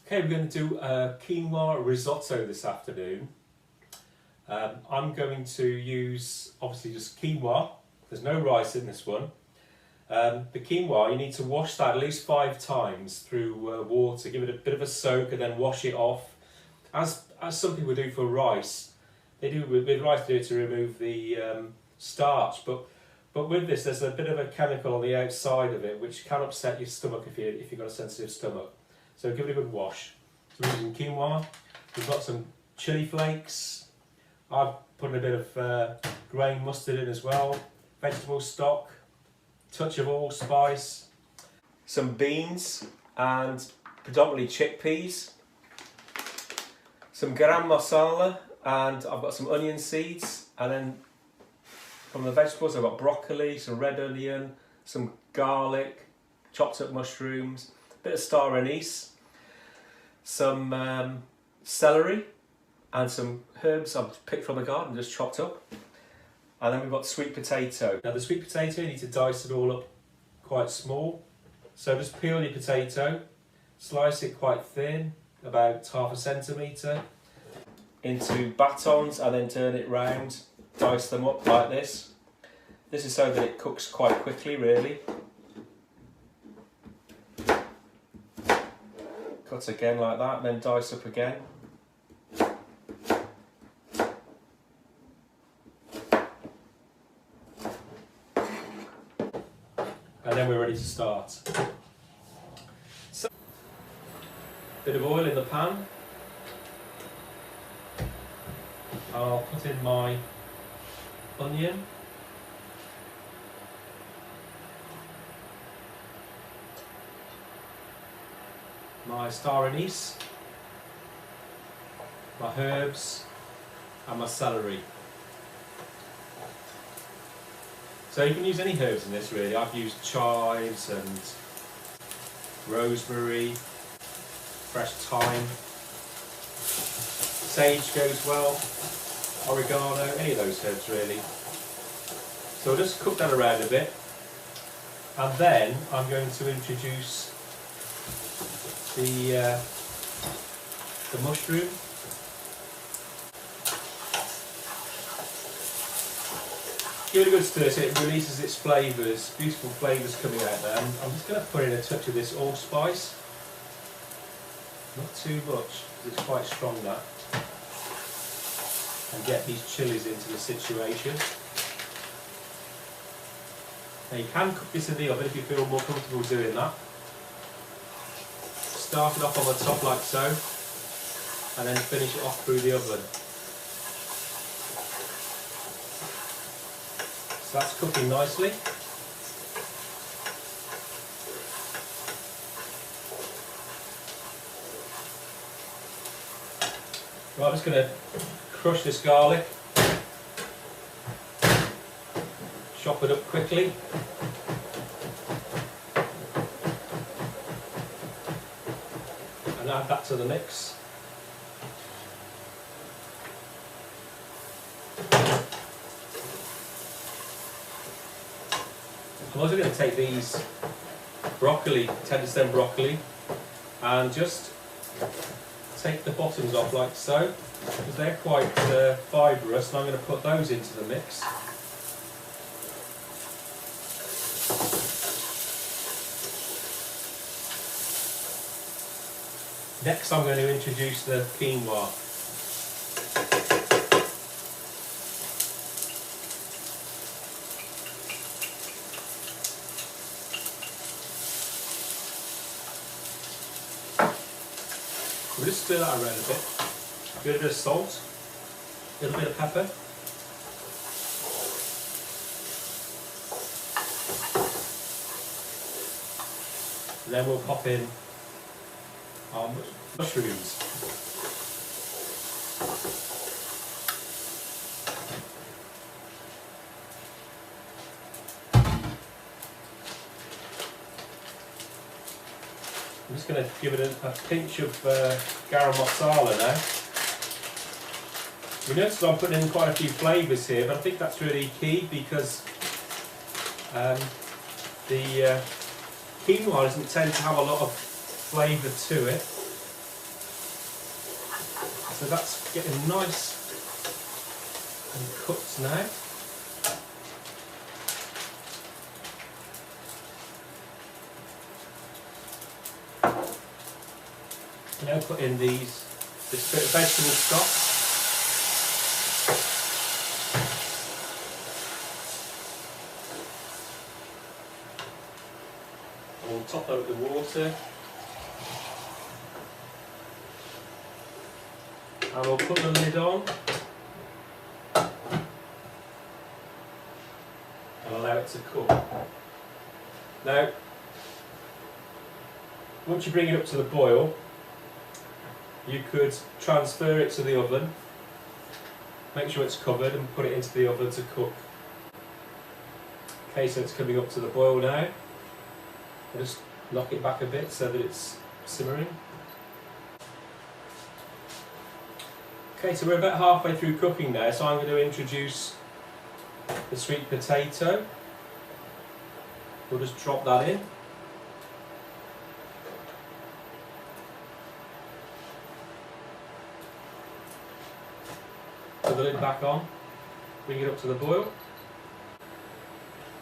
Okay, we're going to do a quinoa risotto this afternoon. I'm going to use obviously just quinoa. There's no rice in this one. The quinoa, you need to wash that at least 5 times through water, give it a bit of a soak and then wash it off. As some people do for rice, they do with rice do it to remove the starch, but with this there's a bit of a chemical on the outside of it which can upset your stomach if you've got a sensitive stomach. So give it a good wash. So we're using quinoa. We've got some chili flakes. I've put in a bit of grain mustard in as well. Vegetable stock, touch of allspice, some beans and predominantly chickpeas, some garam masala, and I've got some onion seeds, and then from the vegetables I've got broccoli, some red onion, some garlic, chopped up mushrooms, a bit of star anise, some celery and some herbs I've picked from the garden, just chopped up. And then we've got sweet potato. Now the sweet potato, you need to dice it all up quite small. So just peel your potato, slice it quite thin, about 1/2 centimetre, into batons and then turn it round, dice them up like this. This is so that it cooks quite quickly really. Cut again like that and then dice up again. And then we're ready to start. So, bit of oil in the pan. I'll put in my onion. My star anise. My herbs and my celery. So you can use any herbs in this really. I've used chives and rosemary, fresh thyme, sage goes well, oregano, any of those herbs really. So I'll just cook that around a bit, and then I'm going to introduce the mushroom. Give it a good stir so it releases its flavours, beautiful flavours coming out there. I'm just going to put in a touch of this allspice. Not too much, because it's quite strong that. And get these chilies into the situation. Now you can cook this in the oven if you feel more comfortable doing that. Start it off on the top like so, and then finish it off through the oven. So that's cooking nicely. Right, I'm just going to crush this garlic, chop it up quickly. And add that to the mix. I'm also going to take these broccoli, tender stem broccoli, and just take the bottoms off like so, because they're quite fibrous, and I'm going to put those into the mix. Next I'm going to introduce the quinoa. We'll just stir that around a bit. Give it a bit of salt, a little bit of pepper. And then we'll pop in our mushrooms. I'm just going to give it a pinch of garam masala now. You notice I'm putting in quite a few flavours here, but I think that's really key because the quinoa doesn't tend to have a lot of flavour to it. So that's getting nice and cooked now. Now put in this bit of vegetable stock. And we'll top that with the water. And we'll put the lid on and allow it to cook. Now, once you bring it up to the boil, you could transfer it to the oven, make sure it's covered and put it into the oven to cook. Okay, so it's coming up to the boil now. I'll just knock it back a bit so that it's simmering. Okay, so we're about halfway through cooking now, so I'm going to introduce the sweet potato. We'll just drop that in. Put the lid back on, bring it up to the boil.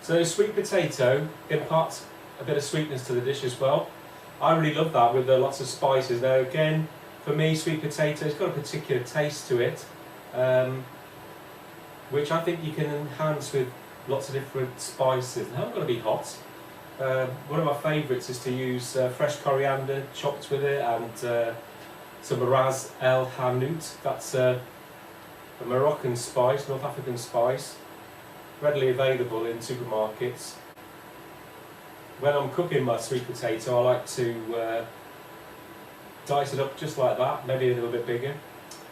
So the sweet potato imparts a bit of sweetness to the dish as well. I really love that with lots of spices. Now again, for me, sweet potato's got a particular taste to it, which I think you can enhance with lots of different spices. They haven't got to be hot. One of my favourites is to use fresh coriander chopped with it, and some Ras El Hanout. That's a Moroccan spice, North African spice, readily available in supermarkets. When I'm cooking my sweet potato, I like to dice it up just like that, maybe a little bit bigger,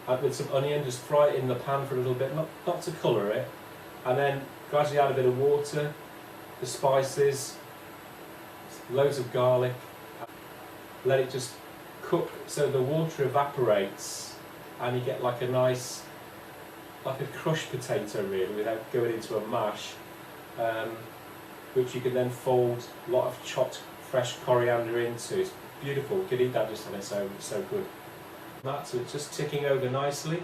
and with some onion, just fry it in the pan for a little bit, not to colour it, and then gradually add a bit of water, the spices, loads of garlic, let it just cook so the water evaporates and you get like a nice, like a crushed potato really, without going into a mash, which you can then fold a lot of chopped fresh coriander into. It's beautiful, you could eat that just on its own, it's so good. So it's just ticking over nicely.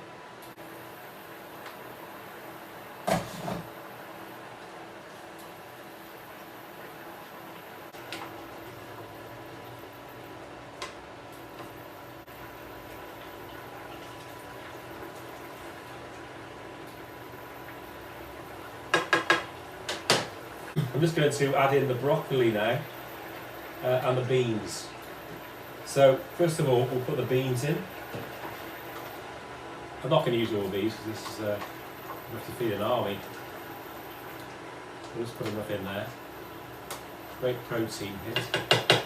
I'm just going to add in the broccoli now and the beans. So first of all, we'll put the beans in. I'm not going to use all these because this is enough to feed an army. We'll just put enough in there. Great protein hit.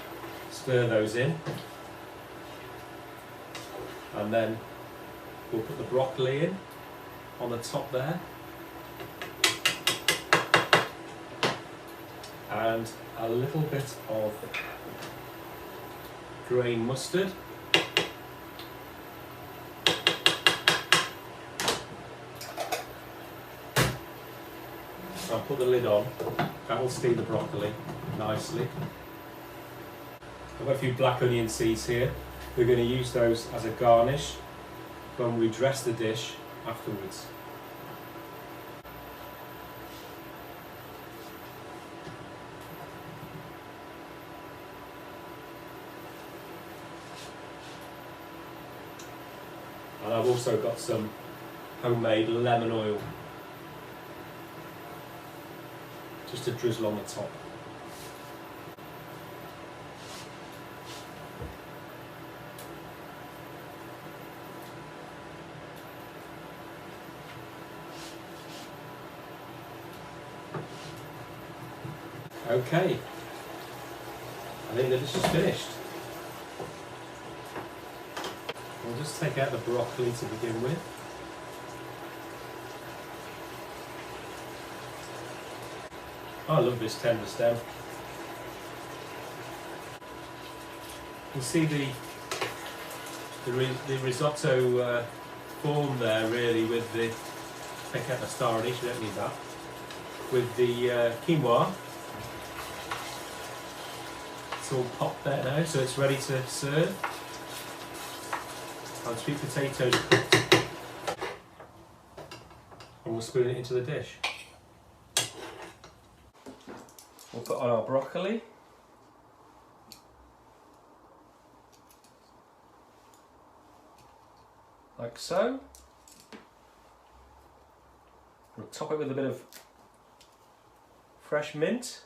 Stir those in. And then we'll put the broccoli in on the top there. And a little bit of grain mustard. I'll put the lid on, that will steam the broccoli nicely. I've got a few black onion seeds here. We're going to use those as a garnish when we dress the dish afterwards. And I've also got some homemade lemon oil, just to drizzle on the top. Okay, I think the dish is finished. We'll just take out the broccoli to begin with. I love this tender stem. You see the risotto form there really with the, take out the star anise, we don't need that, with the quinoa. It's all popped there now, so it's ready to serve. Our sweet potatoes cooked. And we'll spoon it into the dish. We'll put on our broccoli. Like so. We'll top it with a bit of fresh mint,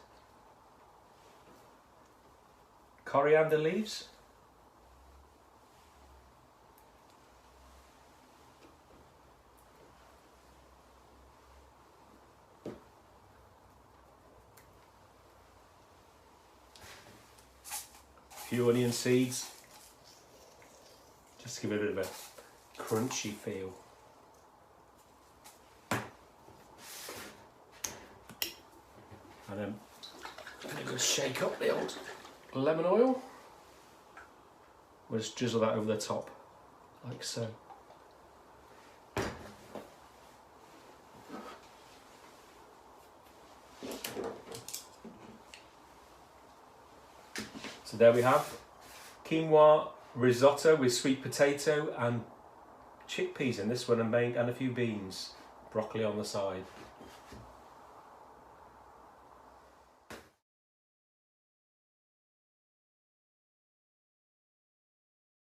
coriander leaves, a few onion seeds, just to give it a bit of a crunchy feel. And then I'm going to shake up the old lemon oil. We'll just drizzle that over the top, like so. So there we have quinoa risotto with sweet potato and chickpeas in this one, and a few beans, broccoli on the side.